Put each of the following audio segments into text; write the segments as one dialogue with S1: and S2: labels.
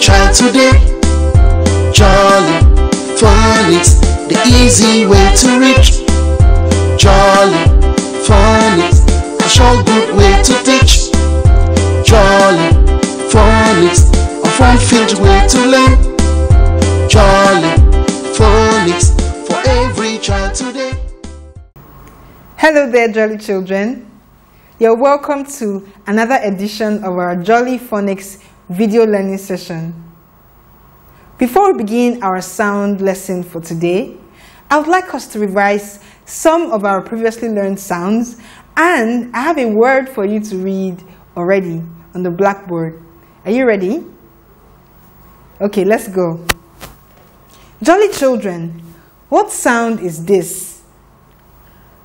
S1: child today. Jolly Phonics, the easy way to reach. Jolly Phonics, a short good way to teach. Jolly Phonics, a fun-filled way to learn. Jolly Phonics, for every child today.
S2: Hello there, jolly children. You're welcome to another edition of our Jolly Phonics video learning session. Before we begin our sound lesson for today, I would like us to revise some of our previously learned sounds, and I have a word for you to read already on the blackboard. Are you ready? Okay, let's go. Jolly children, what sound is this?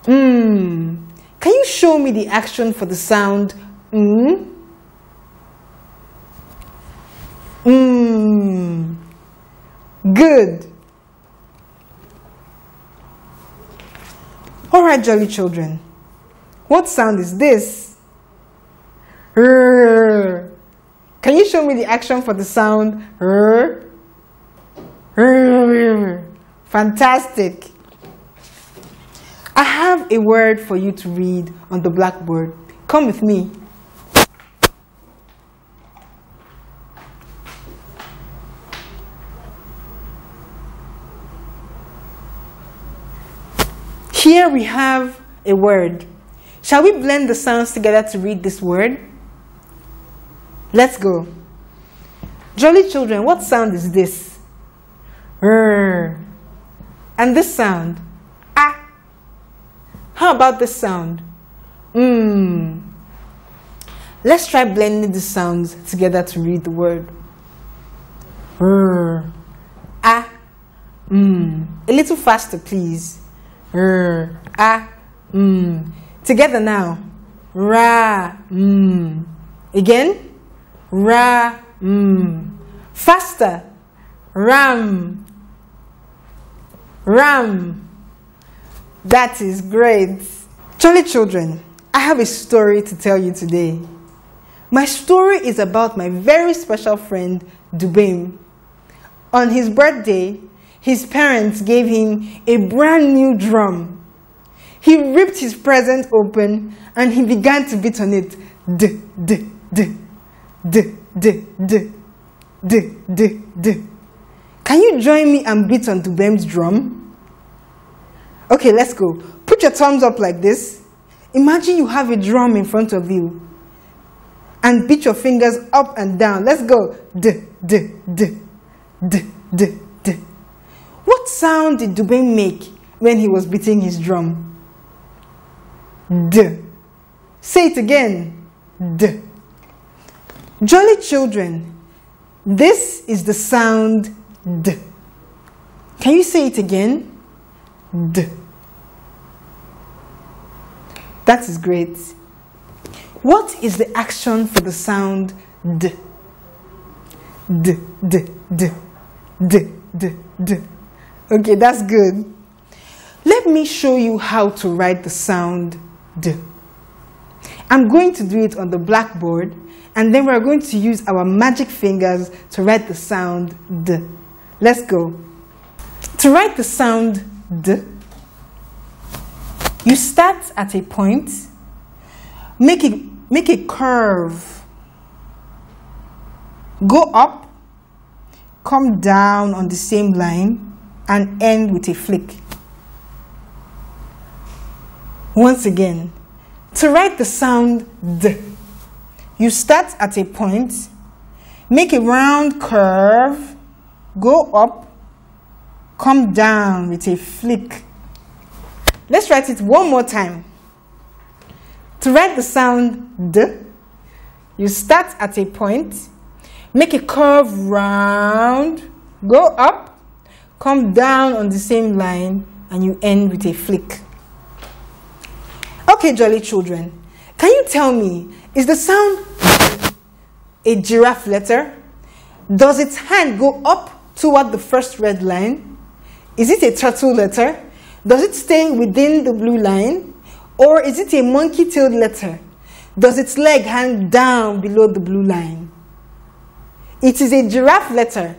S2: Can you show me the action for the sound Good. Alright, jolly children. What sound is this? Can you show me the action for the sound Fantastic. I have a word for you to read on the blackboard. Come with me. Here we have a word. Shall we blend the sounds together to read this word? Let's go. Jolly children, what sound is this? And this sound? Ah. How about this sound? Let's try blending the sounds together to read the word. Ah. A little faster, please. Together now. Ra. Again. Ra. Faster. Ram. Ram. That is great. Jolly children, I have a story to tell you today. My story is about my very special friend, Dubem. On his birthday, his parents gave him a brand new drum. He ripped his present open and he began to beat on it. D, d, d, d, d, d, d, d, d. Can you join me and beat on Dubem's drum? Okay, let's go. Put your thumbs up like this. Imagine you have a drum in front of you. And beat your fingers up and down. Let's go. D, d, d, d, d, d. What sound did Dubem make when he was beating his drum? D. Say it again. D. Jolly children, this is the sound D. Can you say it again? D. That is great. What is the action for the sound D? D, D, D, D, D, D. Okay, that's good. Let me show you how to write the sound D. I'm going to do it on the blackboard, and then we're going to use our magic fingers to write the sound D. Let's go. To write the sound D, you start at a point, make a curve, go up, come down on the same line, and end with a flick. Once again, to write the sound D, you start at a point, make a round curve, go up, come down with a flick. Let's write it one more time. To write the sound D, you start at a point, make a curve round, go up, come down on the same line, and you end with a flick. Okay, jolly children, can you tell me, is the sound D a giraffe letter? Does its hand go up toward the first red line? Is it a turtle letter? Does it stay within the blue line? Or is it a monkey-tailed letter? Does its leg hang down below the blue line? It is a giraffe letter.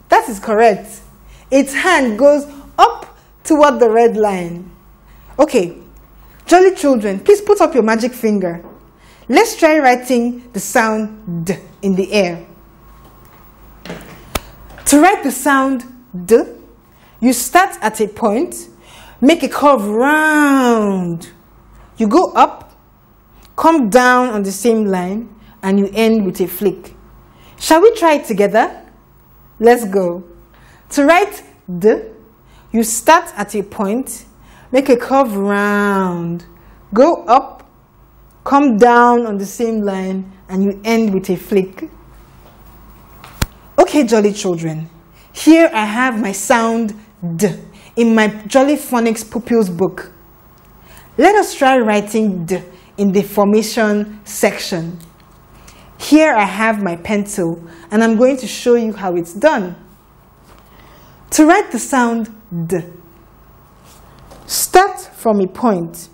S2: That is correct. Its hand goes up toward the red line. Okay, jolly children, please put up your magic finger. Let's try writing the sound D in the air. To write the sound D, you start at a point, make a curve round. You go up, come down on the same line, and you end with a flick. Shall we try it together? Let's go. To write D, you start at a point, make a curve round, go up, come down on the same line, and you end with a flick. Okay, jolly children, here I have my sound D in my Jolly Phonics Pupils book. Let us try writing D in the formation section. Here I have my pencil, and I'm going to show you how it's done. To write the sound D, start from a point.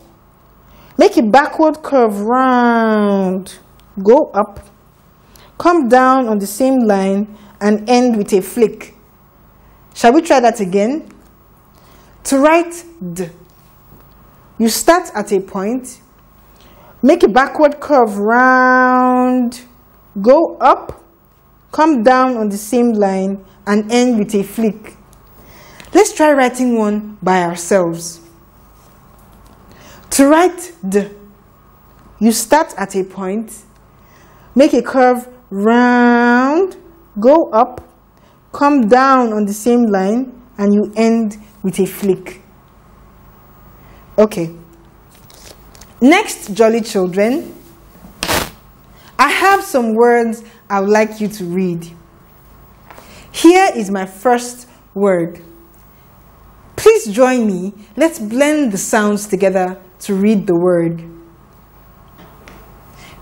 S2: Make a backward curve round. Go up, come down on the same line, and end with a flick. Shall we try that again? To write D, you start at a point, make a backward curve round, go up, come down on the same line, and end with a flick. Let's try writing one by ourselves. To write D, you start at a point, make a curve round, go up, come down on the same line, and you end with a flick. Okay. Next, jolly children, I have some words I would like you to read. Here is my first word. Please join me. Let's blend the sounds together to read the word.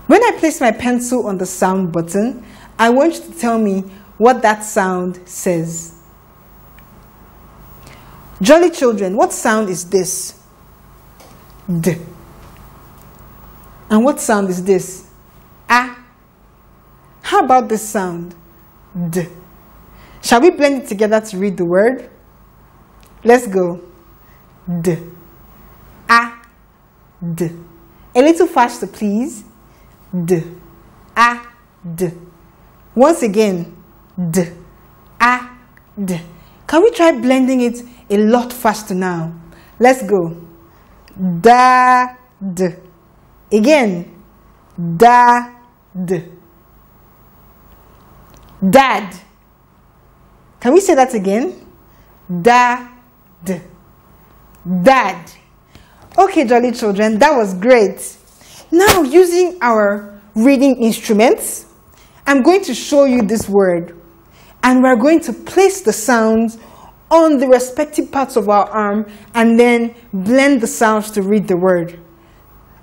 S2: When I place my pencil on the sound button, I want you to tell me what that sound says. Jolly children, what sound is this? D. And what sound is this? A. How about this sound? D. Shall we blend it together to read the word? Let's go. D. A. D. A little faster, please. D. A. D. Once again. D. A. D. Can we try blending it a lot faster now? Let's go. Da. D. Again. Da. D. Dad. Can we say that again? Da. D. Dad. Okay, jolly children, that was great. Now, using our reading instruments, I'm going to show you this word. And we're going to place the sounds on the respective parts of our arm and then blend the sounds to read the word.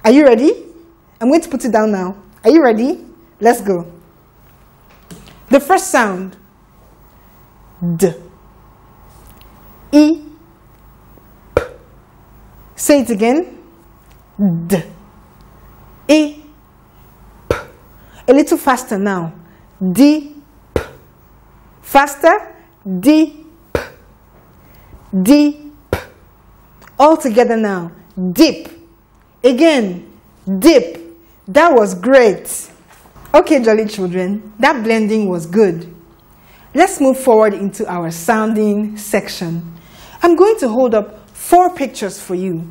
S2: Are you ready? I'm going to put it down now. Are you ready? Let's go. The first sound. D. E. P. Say it again. D. E. P. A little faster now. D. P. Faster. D. P. D. P. All together now. Dip. Again. Dip. That was great. Okay, jolly children, that blending was good. Let's move forward into our sounding section. I'm going to hold up 4 pictures for you.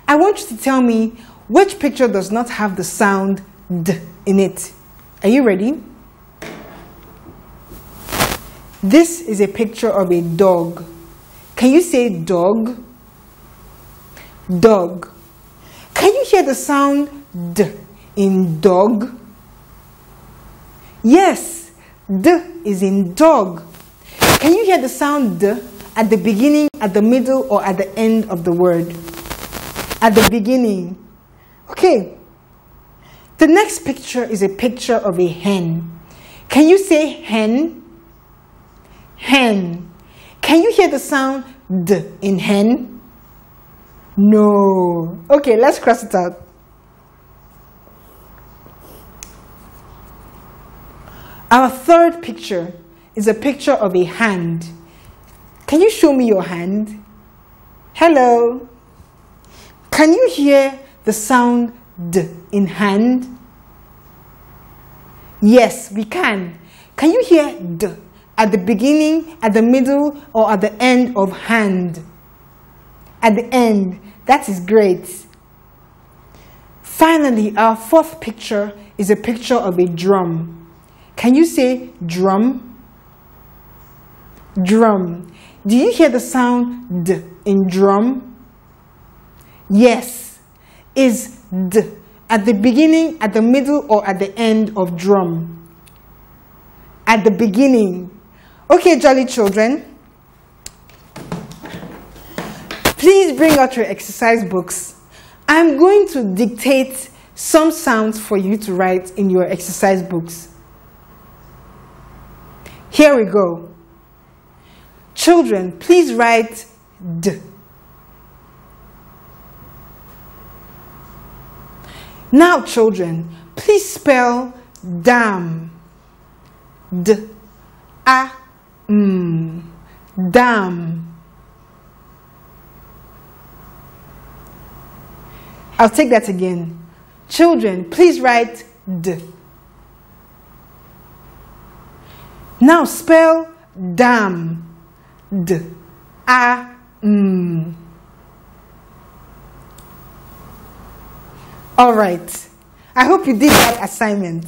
S2: I want you to tell me which picture does not have the sound D in it. Are you ready? This is a picture of a dog. Can you say dog? Dog. Can you hear the sound D in dog? Yes, D is in dog. Can you hear the sound D at the beginning, at the middle, or at the end of the word? At the beginning. Okay. The next picture is a picture of a hen. Can you say hen? Hen. Can you hear the sound D in hen? No. Okay, let's cross it out. Our third picture is a picture of a hand. Can you show me your hand? Hello. Can you hear the sound D in hand? Yes, we can. Can you hear D at the beginning, at the middle, or at the end of hand? At the end. That is great. Finally, our fourth picture is a picture of a drum. Can you say drum? Drum. Do you hear the sound D in drum? Yes. Is D at the beginning, at the middle, or at the end of drum? At the beginning. Okay, jolly children. Please bring out your exercise books. I'm going to dictate some sounds for you to write in your exercise books. Here we go. Children, please write D. Now, children, please spell dam. D-A-M. Dam. I'll take that again. Children, please write D. Now spell dam. D-A-M. All right. I hope you did that assignment.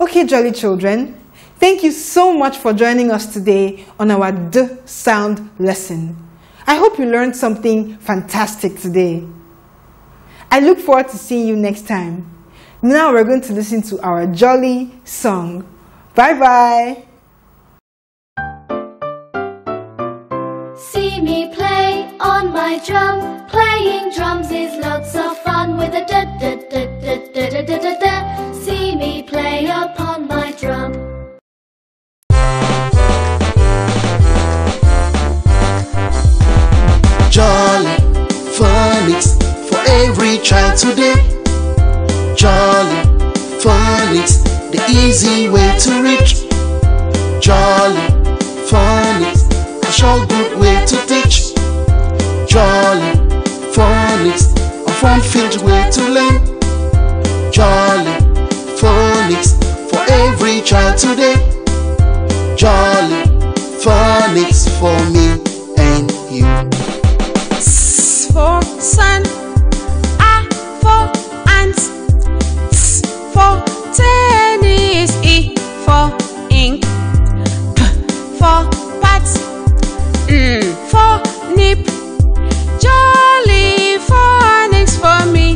S2: Okay, jolly children. Thank you so much for joining us today on our D sound lesson. I hope you learned something fantastic today. I look forward to seeing you next time. Now we're going to listen to our jolly song. Bye-bye.
S3: See me play on my drum. Playing drums is lots of fun with a da da da da da da da da da. See me play upon my drum.
S1: Jolly phonics for every child today. Jolly phonics, the easy way to reach. Jolly phonics, a short good way to teach. Jolly phonics, a fun-filled way to learn. Jolly phonics for every child today. Jolly phonics for me and you.
S4: S for sun, A for ants, T for tennis, E for ink, P for pat, N for nip. Jolly phonics for me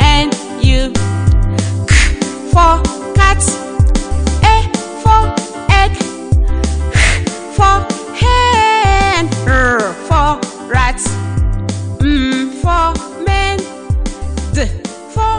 S4: and you. K for cat, E for egg, H for hen, R for rat, M for man, D for